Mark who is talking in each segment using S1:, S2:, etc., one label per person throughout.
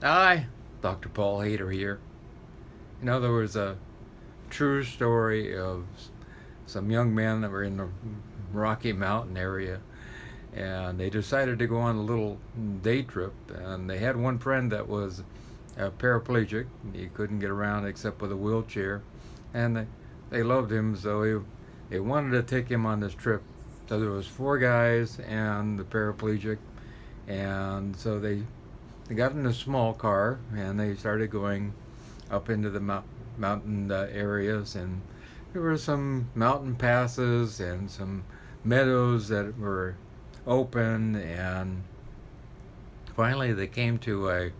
S1: Hi, Dr. Paul Haider here. There was a true story of some young men that were in the Rocky Mountain area, and they decided to go on a little day trip. And they had one friend that was paraplegic; he couldn't get around except with a wheelchair, and they loved him, so they wanted to take him on this trip. So there was four guys and the paraplegic, and so they got in a small car and they started going up into the mountain areas, and there were some mountain passes and some meadows that were open, and finally they came to a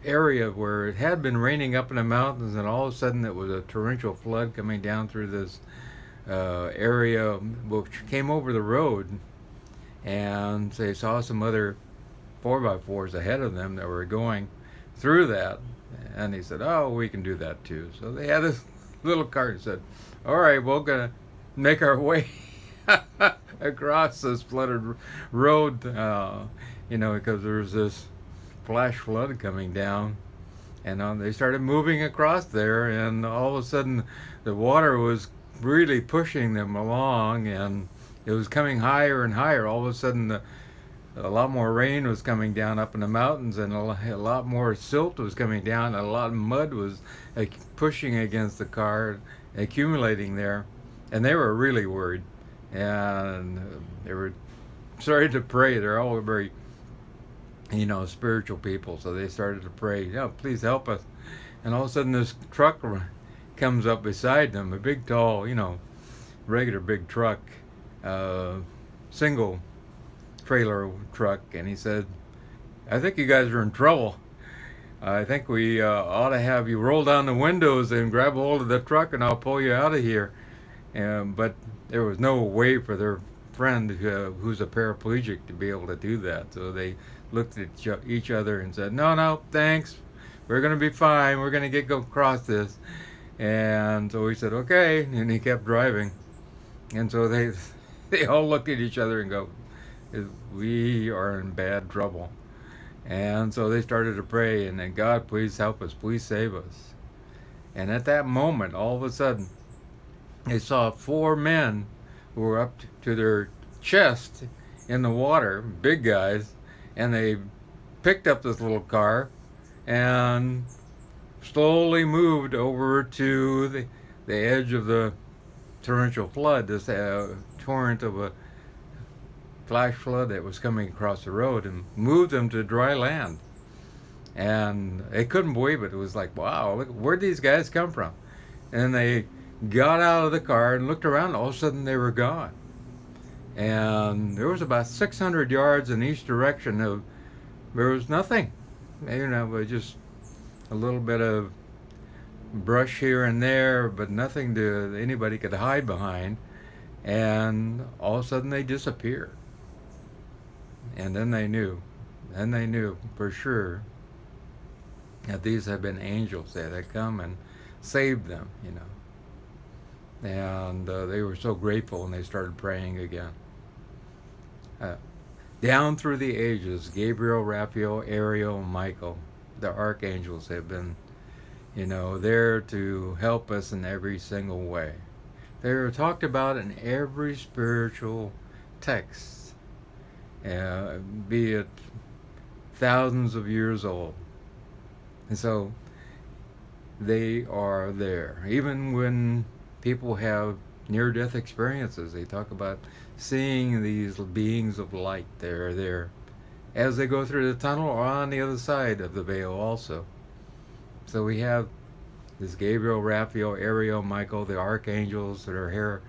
S1: area where it had been raining up in the mountains, and all of a sudden it was a torrential flood coming down through this area which came over the road, and they saw some other 4x4s ahead of them that were going through that. And he said, "Oh, we can do that too." So they had this little cart and said, "All right, we're going to make our way across this flooded road, because there's this flash flood coming down." And they started moving across there, and all of a sudden the water was really pushing them along, and it was coming higher and higher. All of a sudden, a lot more rain was coming down up in the mountains, and a lot more silt was coming down, and a lot of mud was pushing against the car, accumulating there, and they were really worried, and they were starting to pray. They're all very, spiritual people, so they started to pray, please help us. And all of a sudden, this truck comes up beside them, a big, tall, regular big truck, single trailer truck, and he said, "I think you guys are in trouble. I think we ought to have you roll down the windows and grab hold of the truck, and I'll pull you out of here." But there was no way for their friend, who's a paraplegic, to be able to do that. So they looked at each other and said, "No, no, thanks. We're going to be fine. We're going to go across this." And so he said, "Okay," and he kept driving. And so they all looked at each other and go, "We are in bad trouble." And so they started to pray, and then, "God, please help us, please save us." And at that moment, all of a sudden, they saw four men who were up to their chest in the water, big guys, and they picked up this little car and slowly moved over to the edge of the torrential flood, this torrent of a flash flood that was coming across the road, and moved them to dry land. And they couldn't believe it. It was like, wow, look, where'd these guys come from? And they got out of the car and looked around. All of a sudden, they were gone. And there was about 600 yards in each direction. There was nothing. It was just a little bit of brush here and there, but nothing to anybody could hide behind. And all of a sudden, they disappeared. And then they knew for sure that these had been angels that had come and saved them, And they were so grateful, and they started praying again. Uh, Down through the ages, Gabriel, Raphael, Ariel, and Michael, the archangels, have been, there to help us in every single way. They are talked about in every spiritual text, be it thousands of years old. And so they are there. Even when people have near-death experiences, they talk about seeing these beings of light. They're there as they go through the tunnel or on the other side of the veil also. So we have this Gabriel, Raphael, Ariel, Michael, the archangels that are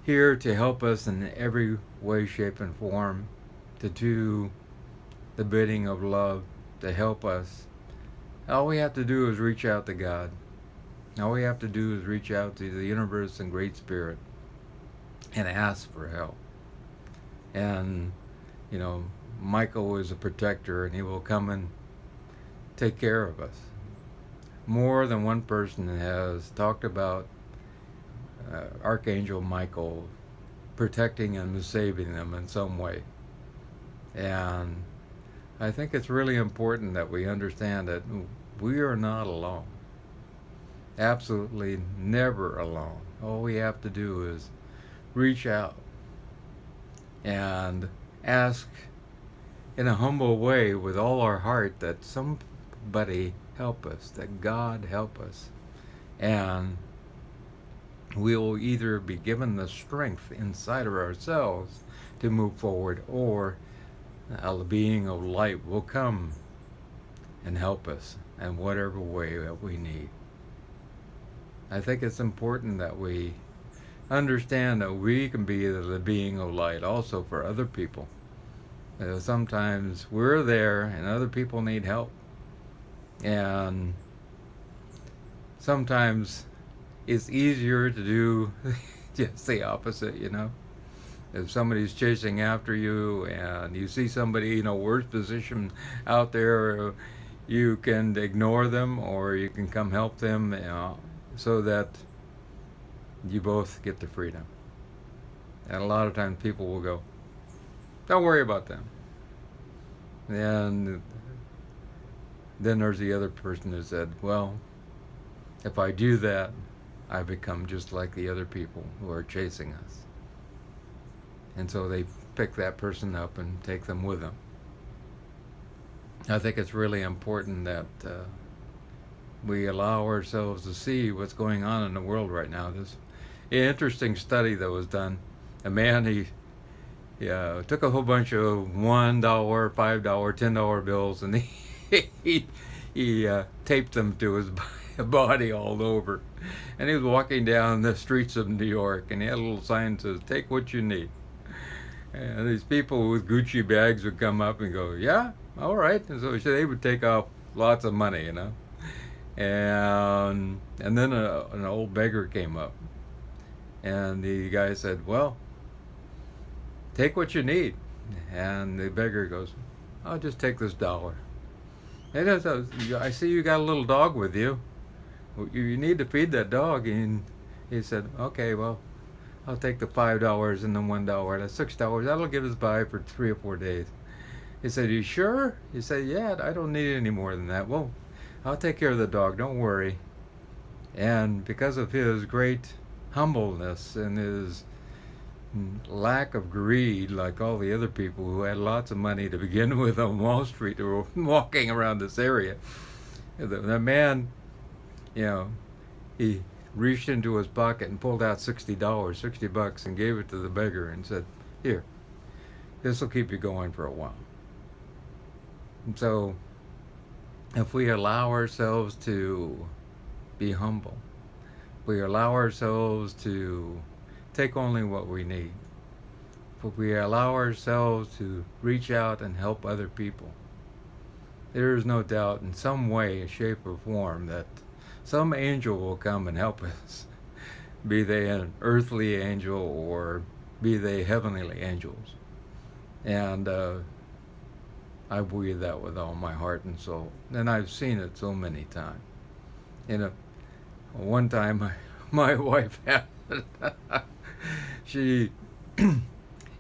S1: here to help us in every way, shape, and form, to do the bidding of love, to help us. All we have to do is reach out to God. All we have to do is reach out to the universe and Great Spirit and ask for help. And, Michael is a protector, and he will come and take care of us. More than one person has talked about Archangel Michael protecting and saving them in some way. And I think it's really important that we understand that we are not alone. Absolutely never alone. All we have to do is reach out and ask in a humble way with all our heart that somebody help us, that God help us. And we'll either be given the strength inside of ourselves to move forward, or a being of light will come and help us in whatever way that we need. I think it's important that we understand that we can be the being of light also for other people. Sometimes we're there and other people need help. And sometimes it's easier to do just the opposite, you know. If somebody's chasing after you and you see somebody in a worse position out there, you can ignore them or you can come help them, so that you both get the freedom. And a lot of times people will go, don't worry about them. And then there's the other person who said, well, if I do that, I become just like the other people who are chasing us. And so they pick that person up and take them with them. I think it's really important that we allow ourselves to see what's going on in the world right now. This interesting study that was done. A man, he took a whole bunch of $1, $5, $10 bills, and he taped them to his body all over. And he was walking down the streets of New York, and he had a little sign that says, "Take what you need." And these people with Gucci bags would come up and go, "Yeah, all right." And so they would take off lots of money, you know. And then an old beggar came up, and the guy said, "Well, take what you need." And the beggar goes, "I'll just take this $1." And I see you got a little dog with you. You need to feed that dog. And he said, "Okay, well, I'll take the $5 and the $1. That's $6. That'll get us by for 3 or 4 days." He said, "You sure?" He said, "Yeah, I don't need any more than that." "Well, I'll take care of the dog. Don't worry." And because of his great humbleness and his lack of greed, like all the other people who had lots of money to begin with on Wall Street who were walking around this area, the man, he reached into his pocket and pulled out $60 and gave it to the beggar and said, "Here, this will keep you going for a while." And so if we allow ourselves to be humble, we allow ourselves to take only what we need, if we allow ourselves to reach out and help other people, there is no doubt in some way, shape, or form that some angel will come and help us, be they an earthly angel or be they heavenly angels. And I believe that with all my heart and soul. And I've seen it so many times. One time my wife had she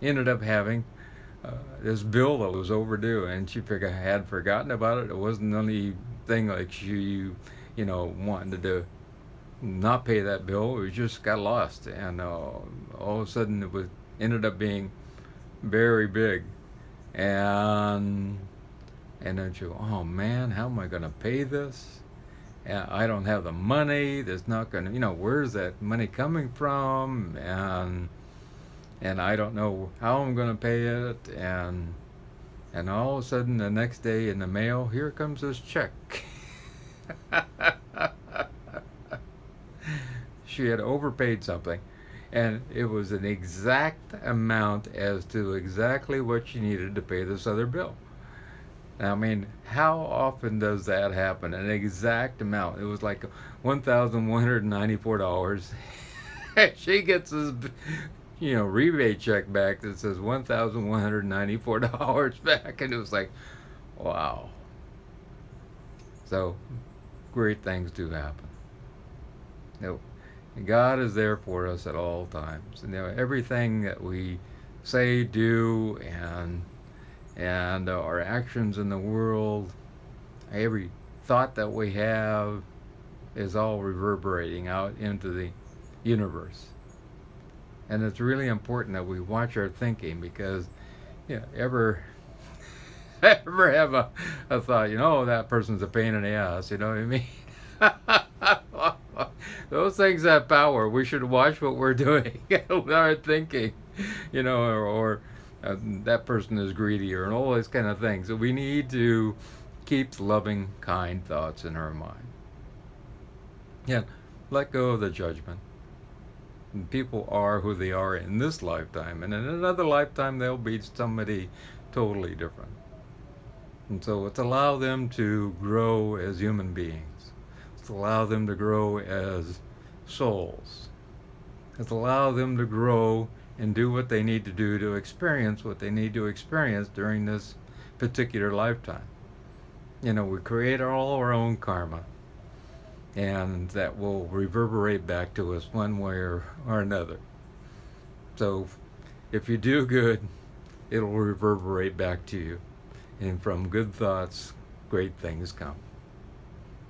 S1: ended up having this bill that was overdue, and she had forgotten about it. It wasn't anything like she wanted to not pay that bill. It just got lost, and all of a sudden ended up being very big. And then she go, "Oh man, how am I going to pay this? And I don't have the money. There's not going to, where's that money coming from? And I don't know how I'm going to pay it." And all of a sudden, the next day in the mail, here comes this check. She had overpaid something, and it was an exact amount as to exactly what she needed to pay this other bill. I mean, how often does that happen? An exact amount. It was like $1,194. She gets this, rebate check back that says $1,194 back, and it was like, wow. So, great things do happen. God is there for us at all times. And everything that we say, do, and our actions in the world, every thought that we have is all reverberating out into the universe. And it's really important that we watch our thinking, because ever ever have a thought, that person's a pain in the ass, you know what I mean? Those things have power. We should watch what we're doing with our thinking, or that person is greedy, or all those kind of things. So we need to keep loving, kind thoughts in our mind. Yeah, let go of the judgment. And people are who they are in this lifetime, and in another lifetime they'll be somebody totally different. And so let's allow them to grow as human beings. Let's allow them to grow as souls. Let's allow them to grow and do what they need to do to experience what they need to experience during this particular lifetime. We create all our own karma, and that will reverberate back to us one way or another. So if you do good, it'll reverberate back to you. And from good thoughts, great things come.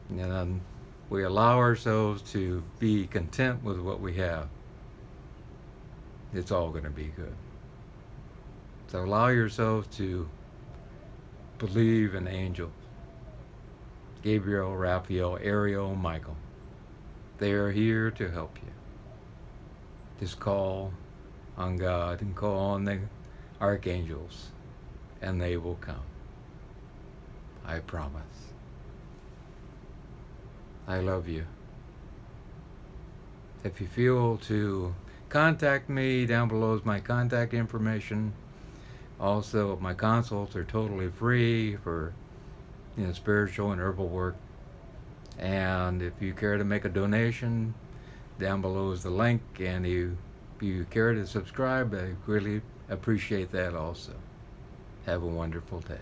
S1: And we allow ourselves to be content with what we have. It's all going to be good. So allow yourself to believe in angels. Gabriel, Raphael, Ariel, Michael. They are here to help you. Just call on God and call on the Archangels, and they will come. I promise. I love you. If you feel to contact me, down below is my contact information. Also, my consults are totally free for spiritual and herbal work. And if you care to make a donation, down below is the link. And if you care to subscribe, I really appreciate that also. Have a wonderful day.